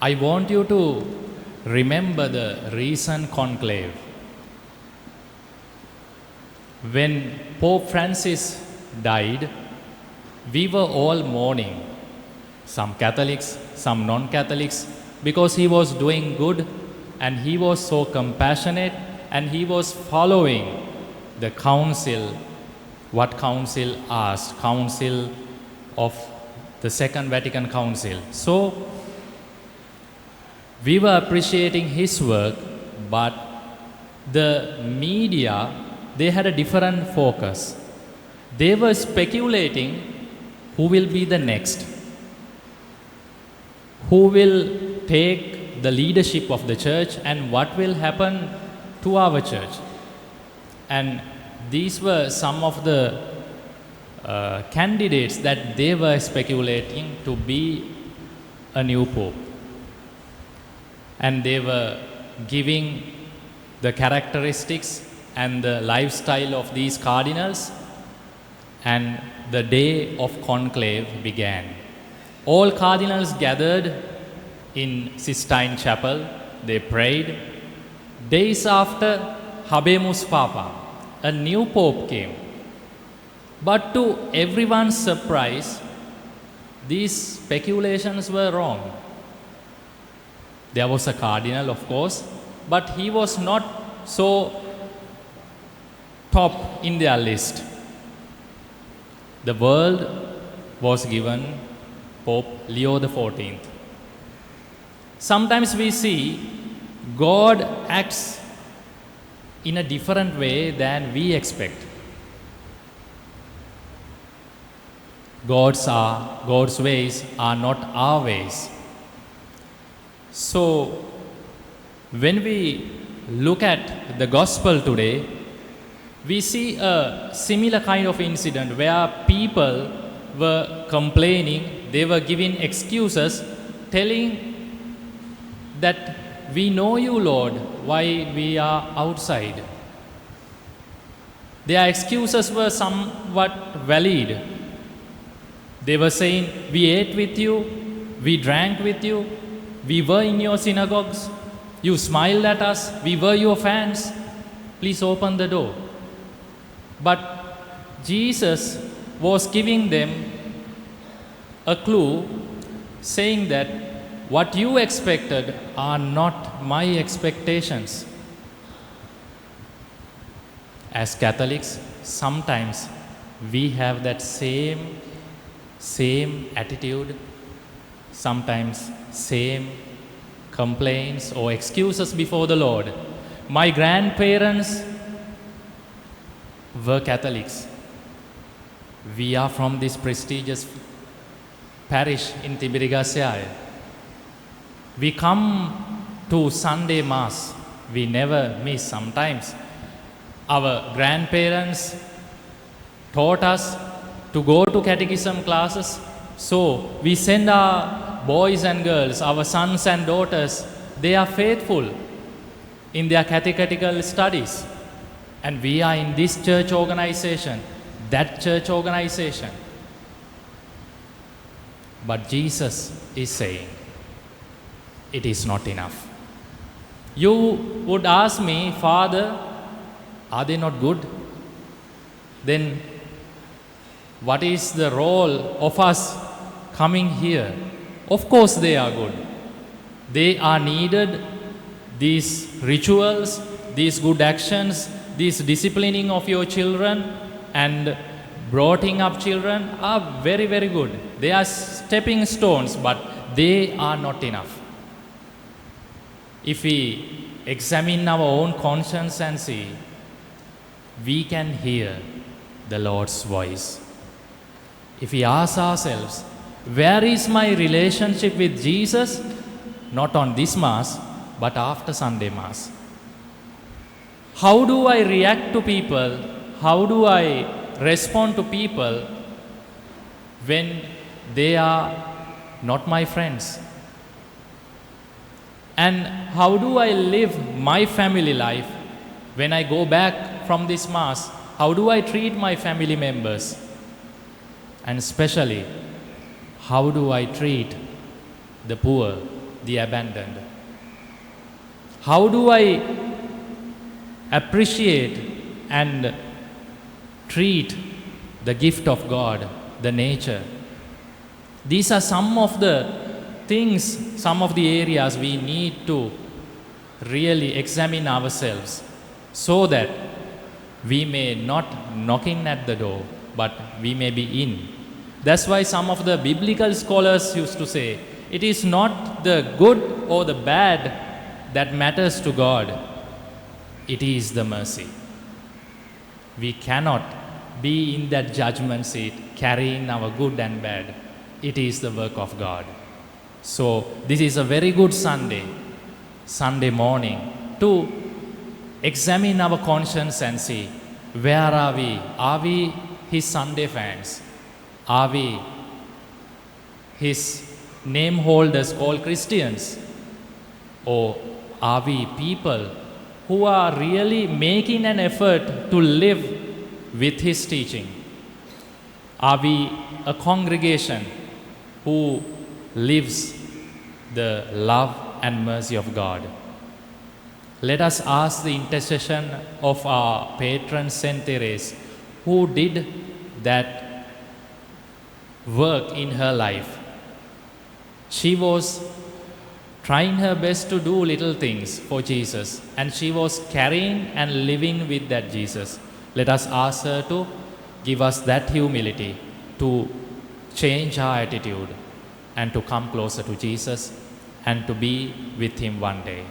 I want you to remember the recent conclave. When Pope Francis died, we were all mourning. Some Catholics, some non-Catholics, because he was doing good and he was so compassionate and he was following the council, what council asked, council of the Second Vatican Council. So we were appreciating his work, but the media, they had a different focus. They were speculating who will be the next, who will take the leadership of the church and what will happen to our church. And these were some of the candidates that they were speculating to be a new pope. And they were giving the characteristics and the lifestyle of these cardinals, and the day of conclave began. All cardinals gathered in Sistine Chapel, they prayed. Days after, Habemus Papa, a new pope came. But to everyone's surprise, these speculations were wrong. There was a cardinal, of course, but he was not so top in their list. The world was given Pope Leo XIV. Sometimes we see God acts in a different way than we expect. God's ways are not our ways. So, when we look at the gospel today, we see a similar kind of incident where people were complaining, they were giving excuses, telling that we know you, Lord, why we are outside. Their excuses were somewhat valid. They were saying, we ate with you, we drank with you, we were in your synagogues, you smiled at us, we were your fans, please open the door. But Jesus was giving them a clue, saying that what you expected are not my expectations. As Catholics, sometimes we have that same attitude, sometimes same complaints or excuses before the Lord. My grandparents were Catholics. We are from this prestigious parish in Tibirigasyaya. We come to Sunday Mass. We never miss. Sometimes our grandparents taught us to go to catechism classes. So we send our boys and girls, our sons and daughters, they are faithful in their catechetical studies. And we are in this church organization, that church organization. But Jesus is saying, it is not enough. You would ask me, Father, are they not good? Then what is the role of us coming here? Of course they are good. They are needed. These rituals, these good actions, this disciplining of your children and broughting up children are very, very good. They are stepping stones, but they are not enough. If we examine our own conscience and see, we can hear the Lord's voice. If we ask ourselves, where is my relationship with Jesus? Not on this Mass, but after Sunday Mass. How do I react to people? How do I respond to people when they are not my friends? And how do I live my family life when I go back from this Mass? How do I treat my family members? And especially, how do I treat the poor, the abandoned? How do I appreciate and treat the gift of God, the nature? These are some of the things, some of the areas we need to really examine ourselves so that we may not knock in at the door, but we may be in. That's why some of the biblical scholars used to say, it is not the good or the bad that matters to God, it is the mercy. We cannot be in that judgment seat carrying our good and bad. It is the work of God. So this is a very good Sunday morning, to examine our conscience and see, where are we? Are we His Sunday fans? Are we His name holders called Christians? Or are we people who are really making an effort to live with His teaching? Are we a congregation who lives the love and mercy of God? Let us ask the intercession of our patron Saint Therese, who did that work in her life. She was trying her best to do little things for Jesus, and she was carrying and living with that Jesus. Let us ask her to give us that humility to change our attitude and to come closer to Jesus and to be with Him one day.